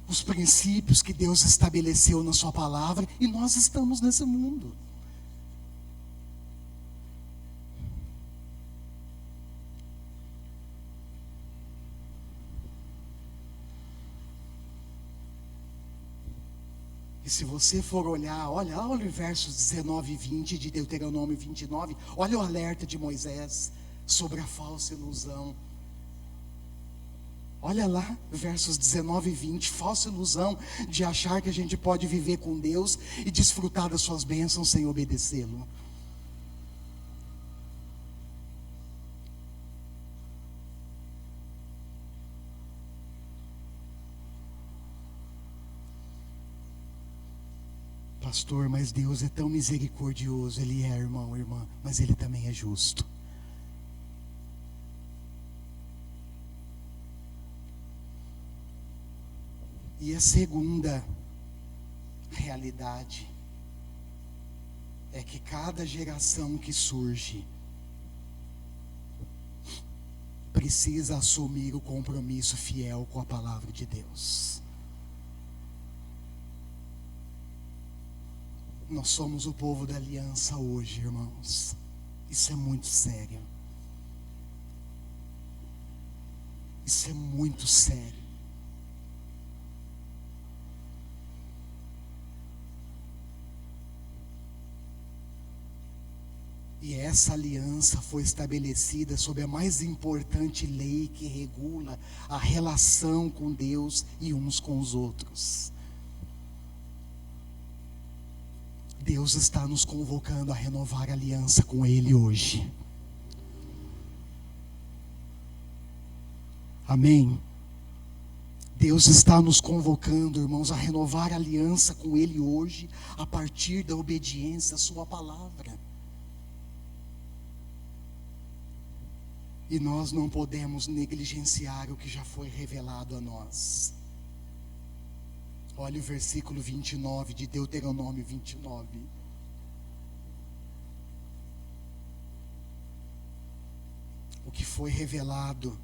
Os princípios que Deus estabeleceu na sua palavra. E nós estamos nesse mundo. E se você for olhar, olha os versos 19 e 20 de Deuteronômio 29, olha o alerta de Moisés sobre a falsa ilusão. Olha lá, versos 19 e 20, falsa ilusão de achar que a gente pode viver com Deus e desfrutar das suas bênçãos sem obedecê-lo. Pastor, mas Deus é tão misericordioso. Ele é, irmão, irmã, mas Ele também é justo. E a segunda realidade é que cada geração que surge precisa assumir o compromisso fiel com a palavra de Deus. Nós somos o povo da aliança hoje, irmãos. Isso é muito sério. Isso é muito sério. E essa aliança foi estabelecida sob a mais importante lei que regula a relação com Deus e uns com os outros. Deus está nos convocando a renovar a aliança com Ele hoje. Amém? Deus está nos convocando, irmãos, a renovar a aliança com Ele hoje, a partir da obediência à Sua palavra. E nós não podemos negligenciar o que já foi revelado a nós. Olha o versículo 29 de Deuteronômio 29. O que foi revelado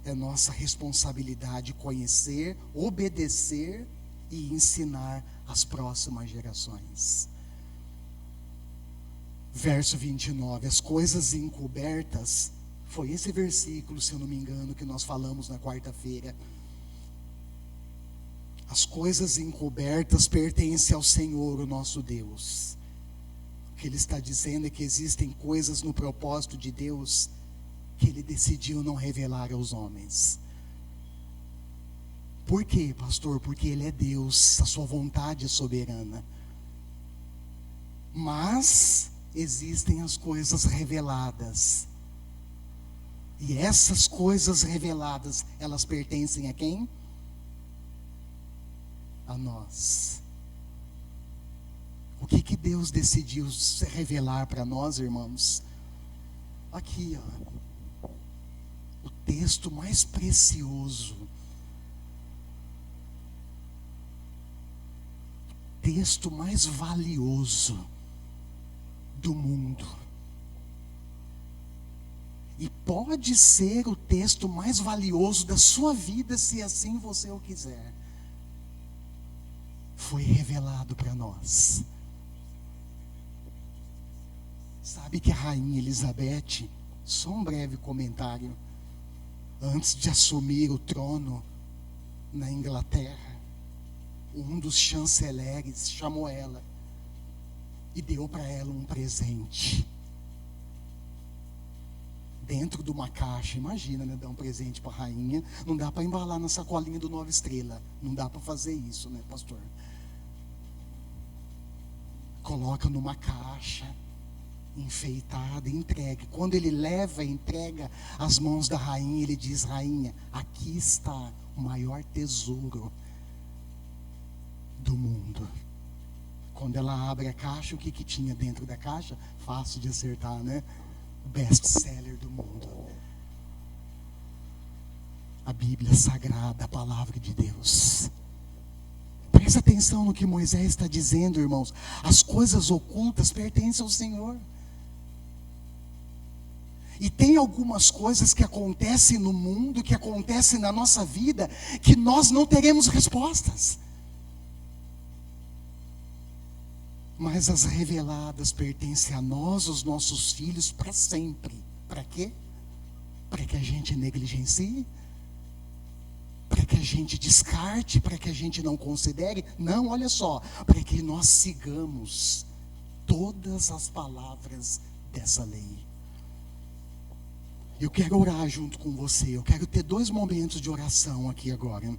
é nossa responsabilidade conhecer, obedecer e ensinar as próximas gerações. Verso 29, as coisas encobertas, foi esse versículo, se eu não me engano, que nós falamos na quarta-feira. As coisas encobertas pertencem ao Senhor, o nosso Deus. O que Ele está dizendo é que existem coisas no propósito de Deus que Ele decidiu não revelar aos homens. Por quê, pastor? Porque Ele é Deus, a sua vontade é soberana. Mas existem as coisas reveladas. E essas coisas reveladas, elas pertencem a quem? A nós. O que Deus decidiu revelar para nós, irmãos? Aqui, ó, o texto mais precioso, o texto mais valioso do mundo. E pode ser o texto mais valioso da sua vida, se assim você o quiser. Foi revelado para nós. Sabe que a rainha Elizabeth, só um breve comentário, antes de assumir o trono na Inglaterra, um dos chanceleres chamou ela e deu para ela um presente. Dentro de uma caixa, imagina, né, dar um presente para a rainha, não dá para embalar na sacolinha do Nova Estrela, não dá para fazer isso, né, pastor? Coloca numa caixa, enfeitada, entregue. Quando ele leva e entrega às mãos da rainha, ele diz: rainha, aqui está o maior tesouro do mundo. Quando ela abre a caixa, o que tinha dentro da caixa? Fácil de acertar, né? Best-seller do mundo. A Bíblia Sagrada, a palavra de Deus. Presta atenção no que Moisés está dizendo, irmãos. As coisas ocultas pertencem ao Senhor. E tem algumas coisas que acontecem no mundo, que acontecem na nossa vida, que nós não teremos respostas. Mas as reveladas pertencem a nós, os nossos filhos, para sempre. Para quê? Para que a gente negligencie? Para que a gente descarte? Para que a gente não considere? Não, olha só. Para que nós sigamos todas as palavras dessa lei. Eu quero orar junto com você. Eu quero ter 2 momentos de oração aqui agora.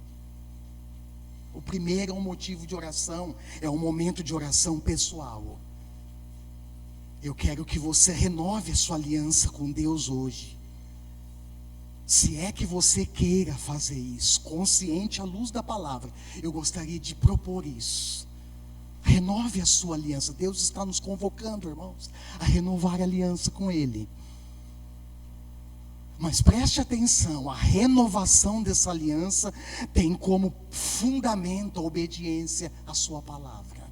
O primeiro é um motivo de oração, é um momento de oração pessoal. Eu quero que você renove a sua aliança com Deus hoje. Se é que você queira fazer isso, consciente à luz da palavra, eu gostaria de propor isso. Renove a sua aliança. Deus está nos convocando, irmãos, a renovar a aliança com Ele. Mas preste atenção, a renovação dessa aliança tem como fundamento a obediência à sua palavra.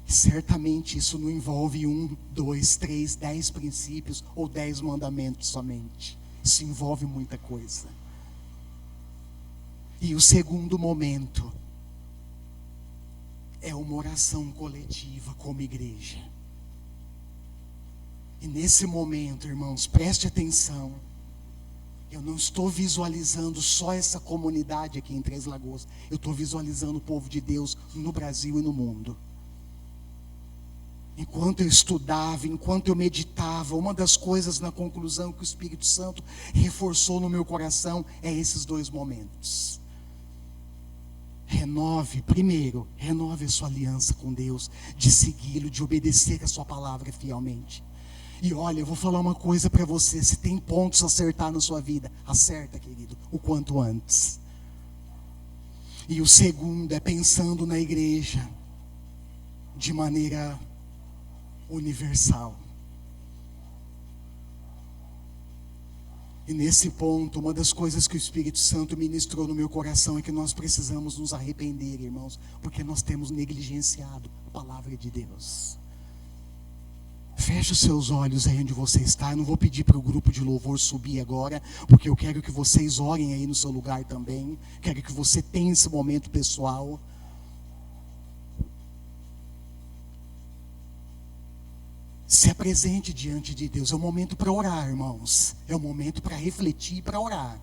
E certamente isso não envolve 1, 2, 3, 10 princípios ou 10 mandamentos somente. Isso envolve muita coisa. E o segundo momento é uma oração coletiva como igreja. E nesse momento, irmãos, preste atenção. Eu não estou visualizando só essa comunidade aqui em Três Lagoas. Eu estou visualizando o povo de Deus no Brasil e no mundo. Enquanto eu estudava, enquanto eu meditava, uma das coisas na conclusão que o Espírito Santo reforçou no meu coração é esses dois momentos. Primeiro, renove a sua aliança com Deus, de segui-lo, de obedecer a sua palavra fielmente. E olha, eu vou falar uma coisa para você: se tem pontos a acertar na sua vida, acerta, querido, o quanto antes. E o segundo é pensando na igreja de maneira universal. E nesse ponto, uma das coisas que o Espírito Santo ministrou no meu coração é que nós precisamos nos arrepender, irmãos, porque nós temos negligenciado a palavra de Deus. Feche os seus olhos aí onde você está. Eu não vou pedir para o grupo de louvor subir agora, porque eu quero que vocês orem aí no seu lugar também. Quero que você tenha esse momento pessoal. Se apresente diante de Deus. É um momento para orar, irmãos. É um momento para refletir e para orar.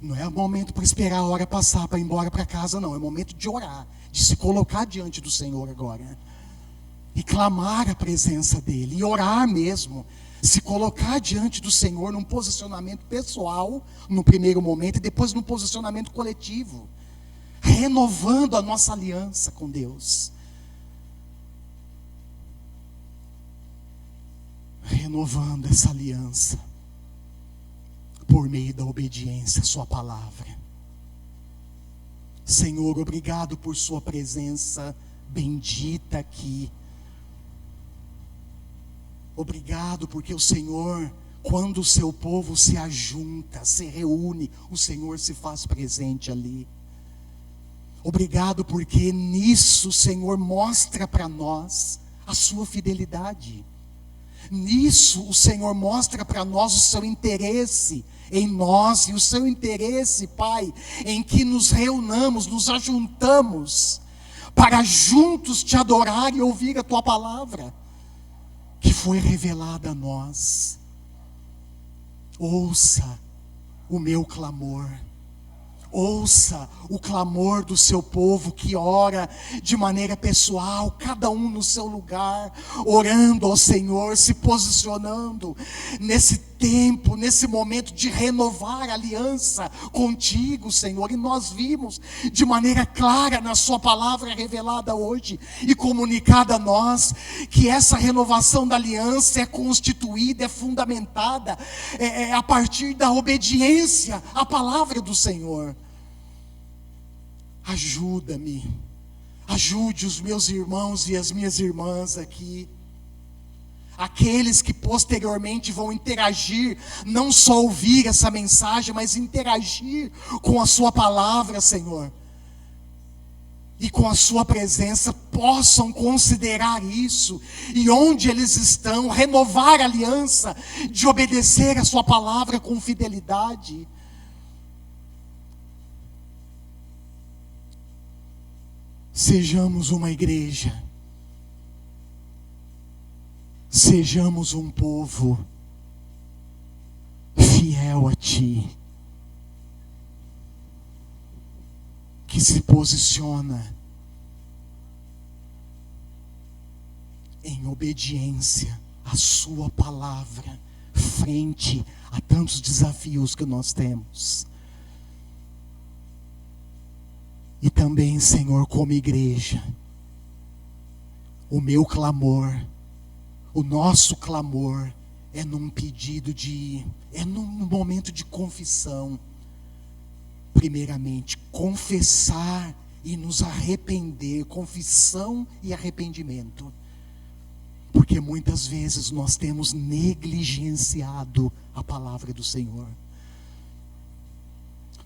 Não é um momento para esperar a hora passar para ir embora para casa, não. É um momento de orar, de se colocar diante do Senhor agora. E clamar a presença dEle, e orar mesmo, se colocar diante do Senhor num posicionamento pessoal, no primeiro momento, e depois num posicionamento coletivo, renovando a nossa aliança com Deus. Renovando essa aliança, por meio da obediência à sua palavra. Senhor, obrigado por sua presença bendita aqui. Obrigado porque o Senhor, quando o seu povo se ajunta, se reúne, o Senhor se faz presente ali. Obrigado porque nisso o Senhor mostra para nós a sua fidelidade. Nisso o Senhor mostra para nós o seu interesse em nós e o seu interesse, Pai, em que nos reunamos, nos ajuntamos para juntos te adorar e ouvir a tua palavra, que foi revelada a nós. Ouça o meu clamor. Ouça o clamor do seu povo que ora de maneira pessoal, cada um no seu lugar, orando ao Senhor, se posicionando nesse tempo, nesse momento de renovar a aliança contigo, Senhor. E nós vimos de maneira clara na sua palavra revelada hoje e comunicada a nós, que essa renovação da aliança é constituída, é fundamentada a partir da obediência à palavra do Senhor. Ajuda-me, ajude os meus irmãos e as minhas irmãs aqui, aqueles que posteriormente vão interagir, não só ouvir essa mensagem, mas interagir com a sua palavra, Senhor, e com a sua presença, possam considerar isso, e onde eles estão, renovar a aliança de obedecer a sua palavra com fidelidade. Sejamos uma igreja, sejamos um povo fiel a Ti, que se posiciona em obediência à Sua palavra, frente a tantos desafios que nós temos. E também, Senhor, como igreja, o meu clamor, o nosso clamor é num pedido é num momento de confissão. Primeiramente, confessar e nos arrepender, confissão e arrependimento. Porque muitas vezes nós temos negligenciado a palavra do Senhor.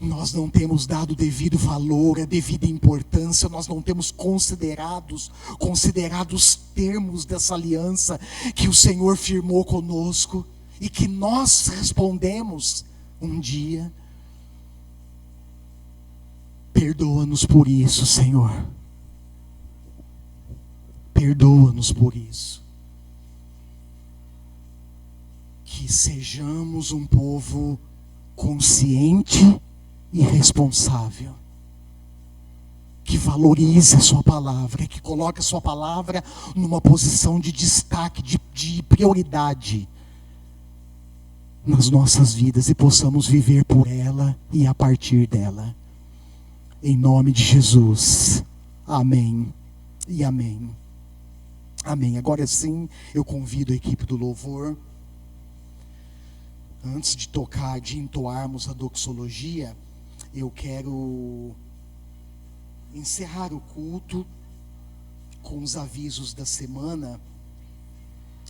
Nós não temos dado devido valor, a devida importância, nós não temos considerado os termos dessa aliança que o Senhor firmou conosco e que nós respondemos um dia. Perdoa-nos por isso, Senhor. Perdoa-nos por isso. Que sejamos um povo consciente e responsável, que valorize a sua palavra, que coloque a sua palavra numa posição de destaque, de prioridade nas nossas vidas, e possamos viver por ela e a partir dela. Em nome de Jesus. Amém e amém. Amém. Agora sim, eu convido a equipe do louvor, antes de tocar, de entoarmos a doxologia, eu quero encerrar o culto com os avisos da semana.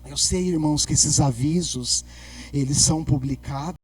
Eu sei, irmãos, que esses avisos, eles são publicados